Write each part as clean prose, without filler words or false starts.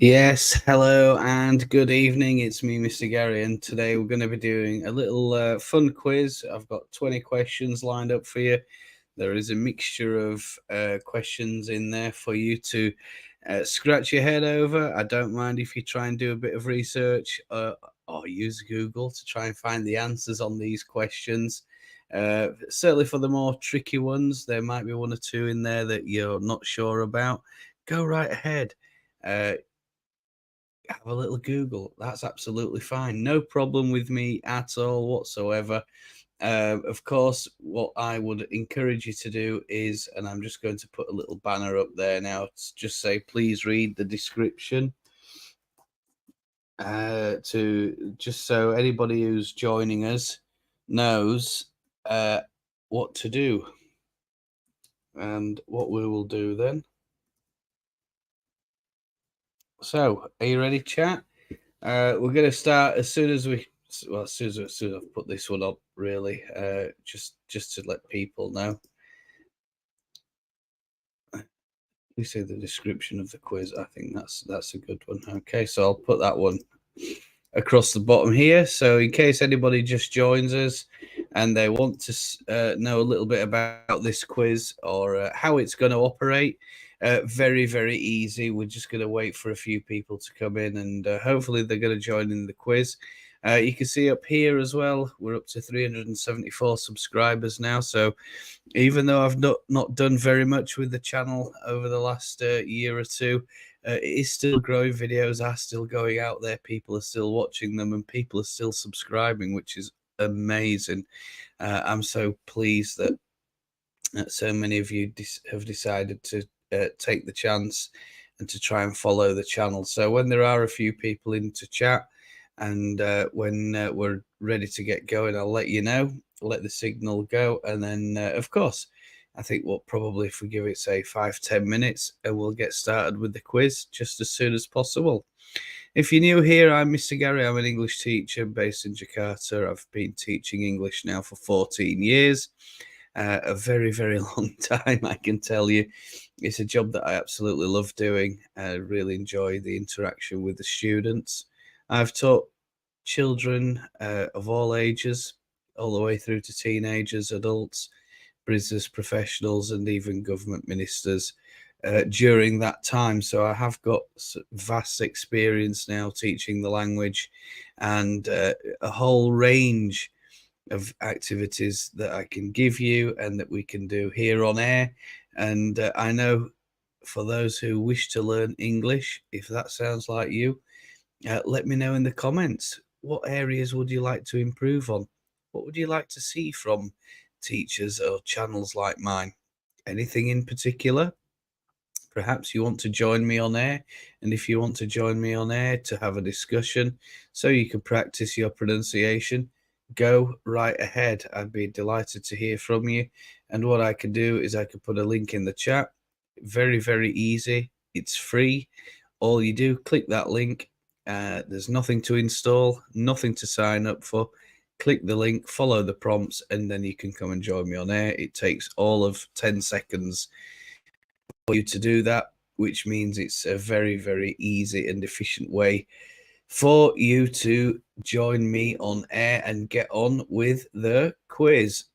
Yes, hello and good evening. It's me, Mr. Gary, and today we're going to be doing a little fun quiz. I've got 20 questions lined up for you. There is a mixture of questions in there for you to scratch your head over. I don't mind if you try and do a bit of research or use Google to try and find the answers on these questions. Certainly for the more tricky ones, there might be one or two in there that you're not sure about. Go right ahead. Uh, have a little Google. That's absolutely fine. No problem with me at all whatsoever. Of course, what I would encourage you to do is, and I'm just going to put a little banner up there now to just say, please read the description. To just so anybody who's joining us knows what to do. And what we will do then. So, are you ready, chat? We're going to start as soon as as soon as I've put this one up, really, just to let people know. You say the description of the quiz. I think that's a good one. Okay, so I'll put that one across the bottom here. So in case anybody just joins us and they want to know a little bit about this quiz or how it's going to operate, very, very easy. We're just going to wait for a few people to come in and hopefully they're going to join in the quiz. You can see up here as well, we're up to 374 subscribers now. So even though I've not done very much with the channel over the last year or two, it is still growing. Videos are still going out there. People are still watching them, and people are still subscribing, which is amazing. I'm so pleased that so many of you have decided to take the chance and to try and follow the channel. So when there are a few people in to chat, and when we're ready to get going, I'll let you know, let the signal go, and then of course I think we'll probably, if we give it say 5-10 minutes, and we'll get started with the quiz just as soon as possible. If you're new here, I'm Mr. Gary. I'm an English teacher based in Jakarta. I've been teaching English now for 14 years. A very, very long time, I can tell you. It's a job that I absolutely love doing. I really enjoy the interaction with the students. I've taught children of all ages, all the way through to teenagers, adults, business professionals, and even government ministers during that time. So I have got vast experience now teaching the language and a whole range of activities that I can give you and that we can do here on air. And I know for those who wish to learn English, if that sounds like you, let me know in the comments. What areas would you like to improve on? What would you like to see from teachers or channels like mine? Anything in particular? Perhaps you want to join me on air. And if you want to join me on air to have a discussion so you can practice your pronunciation, go right ahead. I'd be delighted to hear from you. And what I can do is I can put a link in the chat. Very, very easy. It's free. All you do, click that link. There's nothing to install, nothing to sign up for. Click the link, follow the prompts, and then you can come and join me on air. It takes all of 10 seconds for you to do that, which means it's a very, very easy and efficient way for you to join me on air and get on with the quiz.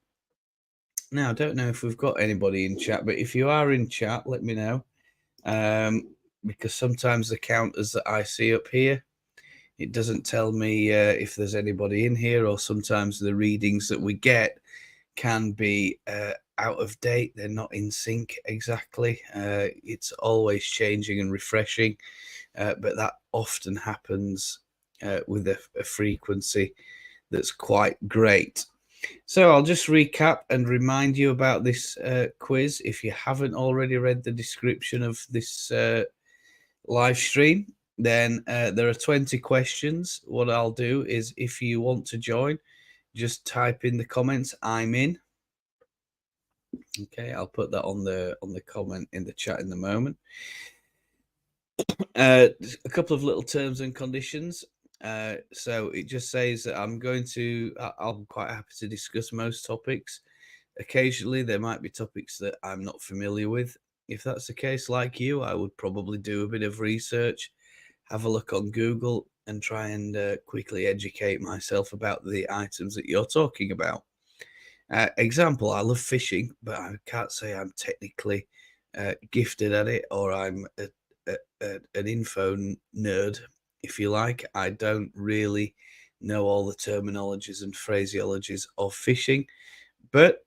Now, I don't know if we've got anybody in chat, but if you are in chat, let me know. Because sometimes the counters that I see up here, it doesn't tell me if there's anybody in here, or sometimes the readings that we get can be out of date. They're not in sync exactly. It's always changing and refreshing, but that often happens with a frequency that's quite great. So I'll just recap and remind you about this quiz. If you haven't already read the description of this live stream, then there are 20 questions. What I'll do is, if you want to join, just type in the comments, "I'm in." Okay, I'll put that on the comment in the chat in a moment. A couple of little terms and conditions. So it just says that I'm quite happy to discuss most topics. Occasionally, there might be topics that I'm not familiar with. If that's the case, like you, I would probably do a bit of research have a look on Google and try and quickly educate myself about the items that you're talking about. Example, I love fishing, but I can't say I'm technically gifted at it, or I'm an info nerd, if you like. I don't really know all the terminologies and phraseologies of fishing, but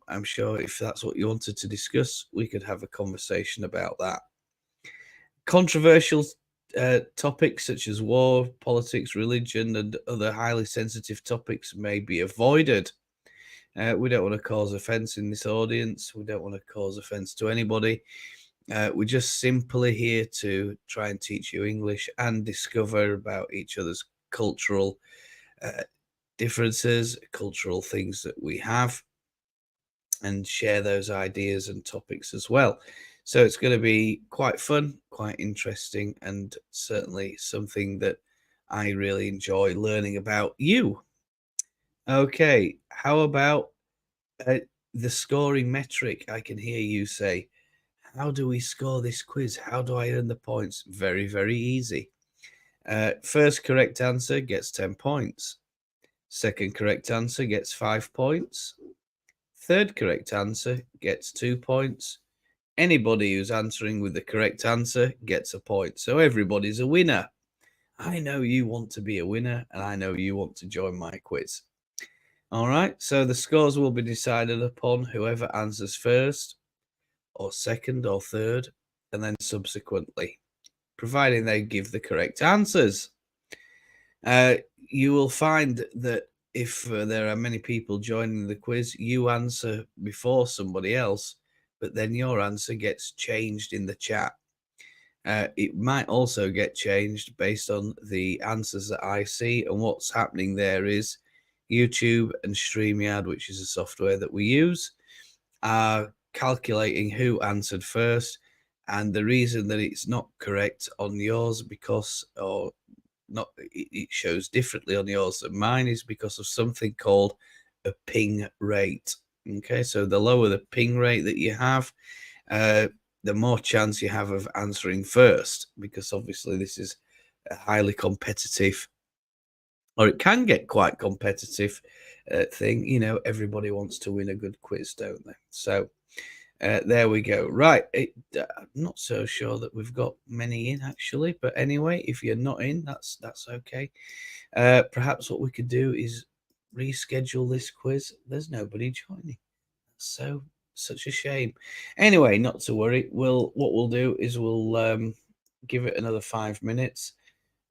I'm sure if that's what you wanted to discuss, we could have a conversation about that. Controversial topics such as war, politics, religion, and other highly sensitive topics may be avoided. We don't want to cause offense in this audience. We don't want to cause offense to anybody. We're just simply here to try and teach you English and discover about each other's cultural differences, cultural things that we have, and share those ideas and topics as well. So it's going to be quite fun, quite interesting, and certainly something that I really enjoy learning about you. Okay, how about the scoring metric? I can hear you say, how do we score this quiz? How do I earn the points? Very, very easy. First correct answer gets 10 points. Second correct answer gets 5 points. Third correct answer gets 2 points. Anybody who's answering with the correct answer gets a point. So everybody's a winner. I know you want to be a winner, and I know you want to join my quiz. All right, so the scores will be decided upon whoever answers first, or second, or third, and then subsequently, providing they give the correct answers. You will find that if there are many people joining the quiz, you answer before somebody else, but then your answer gets changed in the chat. It might also get changed based on the answers that I see, and what's happening there is YouTube and StreamYard, which is a software that we use, are calculating who answered first, and the reason that it's not correct on yours it shows differently on yours than mine is because of something called a ping rate. Okay, so the lower the ping rate that you have, the more chance you have of answering first, because obviously this is a highly competitive, or it can get quite competitive thing. Everybody wants to win a good quiz, don't they? So there we go. Right. I'm not so sure that we've got many in actually, but anyway, if you're not in, that's okay. Perhaps what we could do is reschedule this quiz. There's nobody joining. So such a shame. Anyway, not to worry. What we'll do is we'll give it another 5 minutes,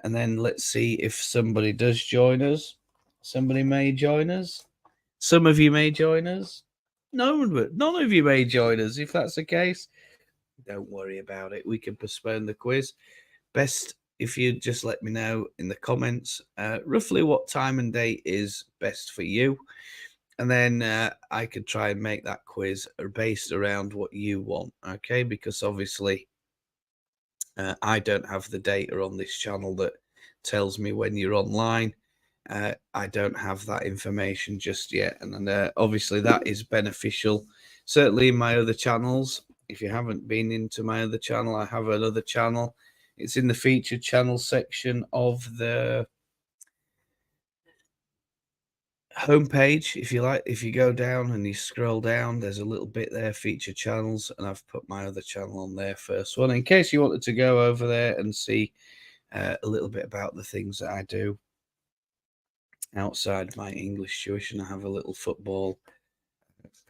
and then let's see if somebody does join us. Somebody may join us. Some of you may join us. None of you may join us. If that's the case, don't worry about it. We can postpone the quiz. Best if you just let me know in the comments roughly what time and date is best for you. And then I could try and make that quiz based around what you want. Okay, because obviously I don't have the data on this channel that tells me when you're online. I don't have that information just yet, and obviously that is beneficial. Certainly in my other channels. If you haven't been into my other channel, I have another channel. It's in the featured channel section of the homepage, if you like. If you go down and you scroll down, there's a little bit there, featured channels, and I've put my other channel on there, first one, in case you wanted to go over there and see a little bit about the things that I do outside my English tuition. I have a little football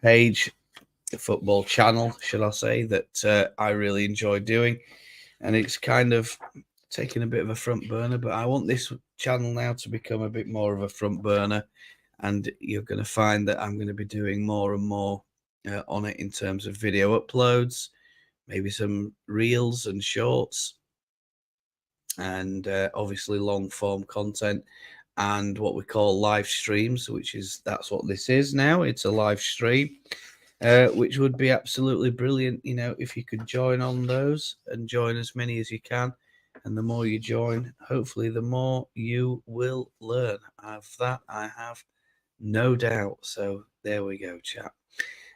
page, a football channel, should I say, that I really enjoy doing, and it's kind of taking a bit of a front burner, but I want this channel now to become a bit more of a front burner, and you're going to find that I'm going to be doing more and more on it in terms of video uploads, maybe some reels and shorts, and obviously long form content, and what we call live streams, that's what this is now. It's a live stream, which would be absolutely brilliant, if you could join on those and join as many as you can. And the more you join, hopefully the more you will learn. Of that I have no doubt. So there we go, chat.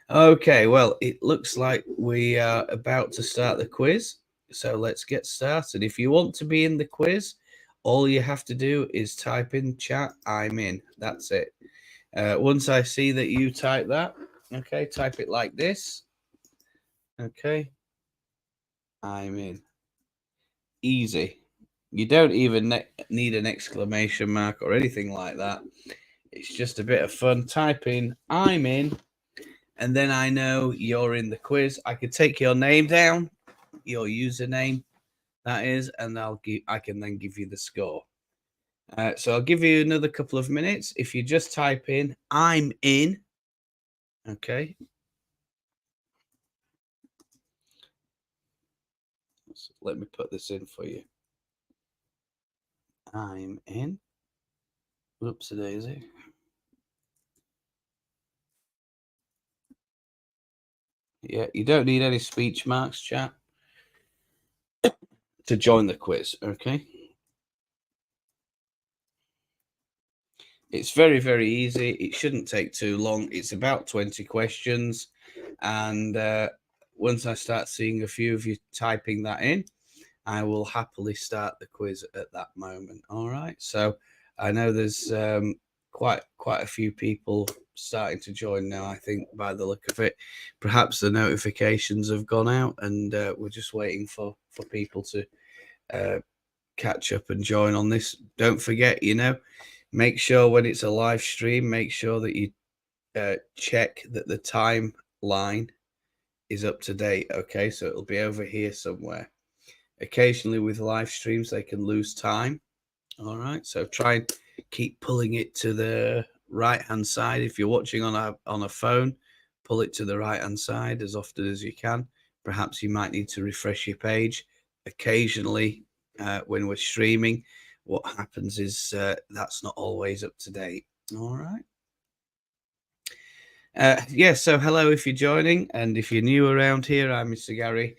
Okay, well, it looks like we are about to start the quiz. So let's get started. If you want to be in the quiz, all you have to do is type in chat, I'm in. That's it. Once I see that you type that, okay, type it like this. Okay, I'm in. Easy. You don't even need an exclamation mark or anything like that. It's just a bit of fun. Type in I'm in, and then I know you're in the quiz. I could take your name down, your username, that is, and I can then give you the score. So I'll give you another couple of minutes. If you just type in I'm in, okay. So let me put this in for you. I'm in. Whoops a daisy. Yeah, you don't need any speech marks, chat, to join the quiz, okay? It's very, very easy. It shouldn't take too long. It's about 20 questions. And once I start seeing a few of you typing that in, I will happily start the quiz at that moment. All right. So I know there's quite a few people starting to join now, I think, by the look of it. Perhaps the notifications have gone out and we're just waiting for people to catch up and join on this. Don't forget, make sure when it's a live stream, make sure that you check that the timeline is up to date. Okay, so it'll be over here somewhere. Occasionally with live streams, they can lose time. All right, so try and keep pulling it to the right hand side. If you're watching on a phone, pull it to the right hand side as often as you can. Perhaps you might need to refresh your page. Occasionally, when we're streaming, what happens is that's not always up to date. All right. Yeah, so hello if you're joining, and if you're new around here, I'm Mr. Gary,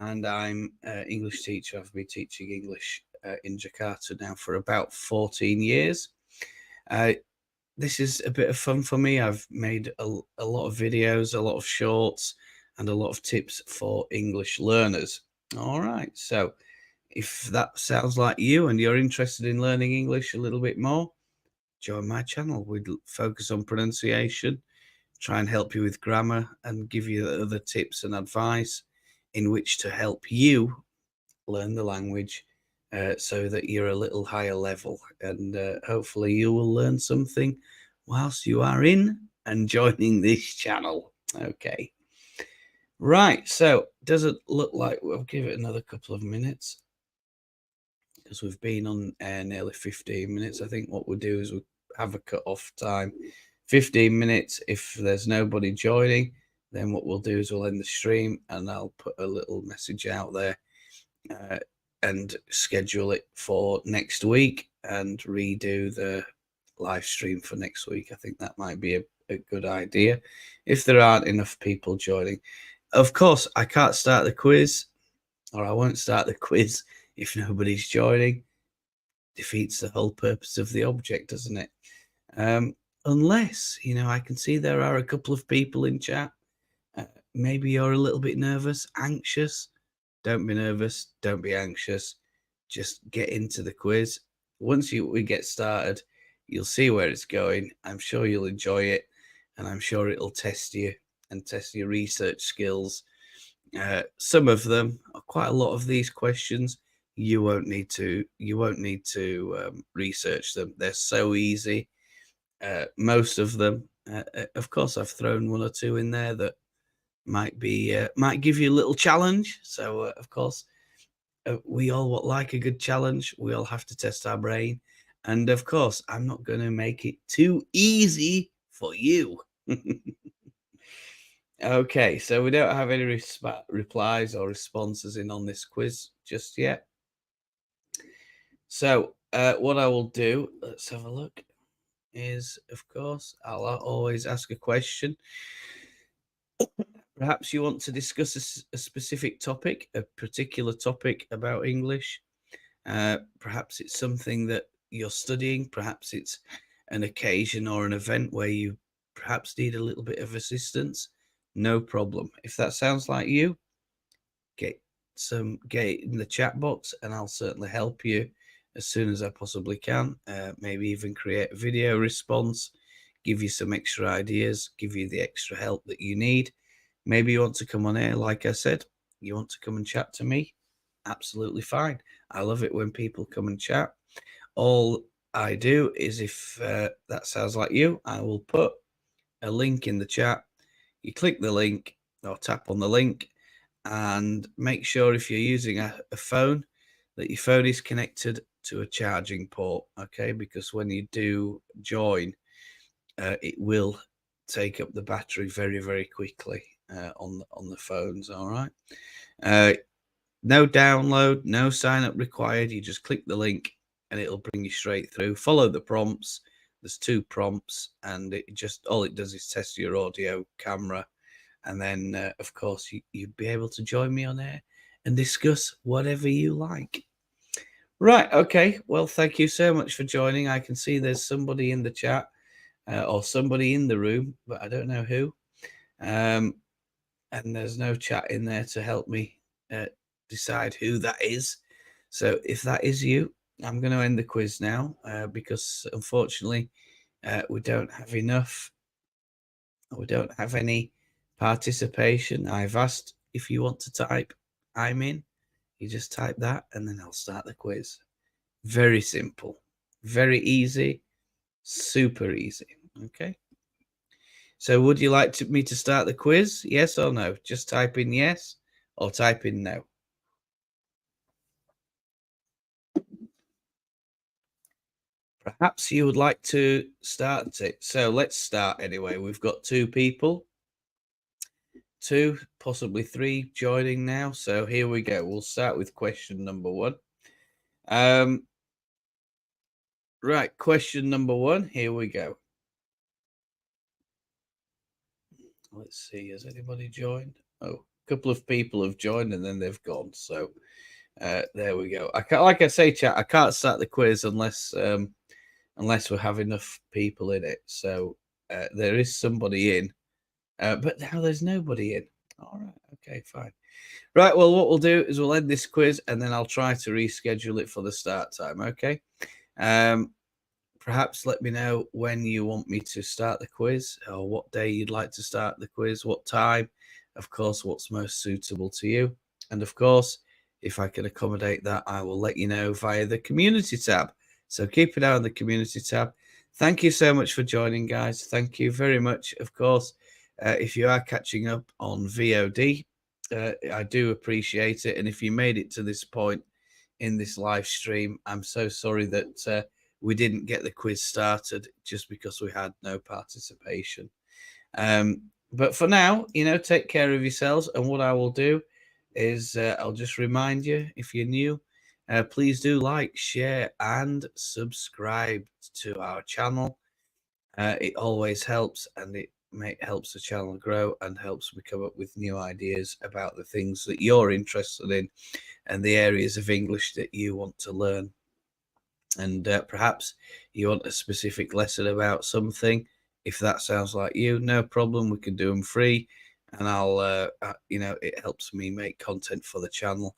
and I'm an English teacher. I've been teaching English in Jakarta now for about 14 years. This is a bit of fun for me. I've made a lot of videos, a lot of shorts, and a lot of tips for English learners. All right, so if that sounds like you and you're interested in learning English a little bit more, join my channel. We'd focus on pronunciation, try and help you with grammar, and give you other tips and advice in which to help you learn the language so that you're a little higher level. And hopefully you will learn something whilst you are in and joining this channel. Okay. Right. So does it look like we'll give it another couple of minutes because we've been on nearly 15 minutes. I think what we'll do is we'll have a cut off time. 15 minutes. If there's nobody joining, then what we'll do is we'll end the stream and I'll put a little message out there and schedule it for next week and redo the live stream for next week. I think that might be a good idea if there aren't enough people joining. Of course, I can't start the quiz, or I won't start the quiz if nobody's joining. Defeats the whole purpose of the object, doesn't it? Unless, I can see there are a couple of people in chat. Maybe you're a little bit nervous, anxious. Don't be nervous. Don't be anxious. Just get into the quiz. Once we get started, you'll see where it's going. I'm sure you'll enjoy it, and I'm sure it'll test you and test your research skills. Some of them, quite a lot of these questions, you won't need to research them. They're so easy. Most of them, of course, I've thrown one or two in there that might give you a little challenge. So of course, we all like a good challenge. We all have to test our brain, and of course, I'm not going to make it too easy for you. Okay, so we don't have any replies or responses in on this quiz just yet. So what I will do, let's have a look, is, of course, I'll always ask a question. Perhaps you want to discuss a specific topic, a particular topic about English. Perhaps it's something that you're studying. Perhaps it's an occasion or an event where you perhaps need a little bit of assistance. No problem. If that sounds like you, get get in the chat box, and I'll certainly help you as soon as I possibly can. Maybe even create a video response, give you some extra ideas, give you the extra help that you need. Maybe you want to come on air, like I said, you want to come and chat to me, absolutely fine. I love it when people come and chat. All I do is, if that sounds like you, I will put a link in the chat. You click the link or tap on the link, and make sure if you're using a phone that your phone is connected to a charging port, okay? Because when you do join, it will take up the battery very, very quickly on the phones. All right. No download, no sign up required. You just click the link and it'll bring you straight through. Follow the prompts. There's 2 prompts, and all it does is test your audio, camera, and then of course you'd be able to join me on air and discuss whatever you like. Right. Okay. Well, thank you so much for joining. I can see there's somebody in the chat or somebody in the room, but I don't know who. And there's no chat in there to help me decide who that is. So if that is you, I'm going to end the quiz now because unfortunately we don't have enough. We don't have any participation. I've asked if you want to type I'm in. You just type that and then I'll start the quiz. Very simple, very easy, super easy. Okay. So would you like me to start the quiz? Yes or no? Just type in yes or type in no. Perhaps you would like to start it. So let's start anyway. We've got 2 people, 2, possibly 3 joining now. So here we go. We'll start with question number 1. Right, question number 1. Here we go. Let's see. Has anybody joined? Oh, a couple of people have joined and then they've gone. So there we go. I can't, like I say, chat, I can't start the quiz unless we have enough people in it. So there is somebody in, but now there's nobody in. All right. Okay, fine. Right. Well, what we'll do is we'll end this quiz and then I'll try to reschedule it for the start time. Okay. Perhaps let me know when you want me to start the quiz, or what day you'd like to start the quiz, what time, of course, what's most suitable to you. And of course, if I can accommodate that, I will let you know via the community tab. So keep an eye on the community tab. Thank you so much for joining, guys. Thank you very much. Of course, if you are catching up on VOD, I do appreciate it. And if you made it to this point in this live stream, I'm so sorry that we didn't get the quiz started just because we had no participation. But for now, take care of yourselves. And what I will do is I'll just remind you, if you're new, please do like, share, and subscribe to our channel. It always helps, and it helps the channel grow and helps me come up with new ideas about the things that you're interested in and the areas of English that you want to learn. And perhaps you want a specific lesson about something. If that sounds like you, no problem. We can do them free, and I'll, it helps me make content for the channel.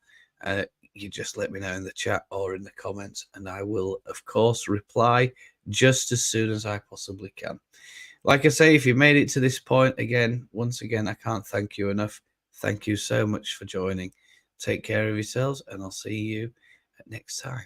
You just let me know in the chat or in the comments, and I will, of course, reply just as soon as I possibly can. Like I say, if you made it to this point, once again, I can't thank you enough. Thank you so much for joining. Take care of yourselves, and I'll see you next time.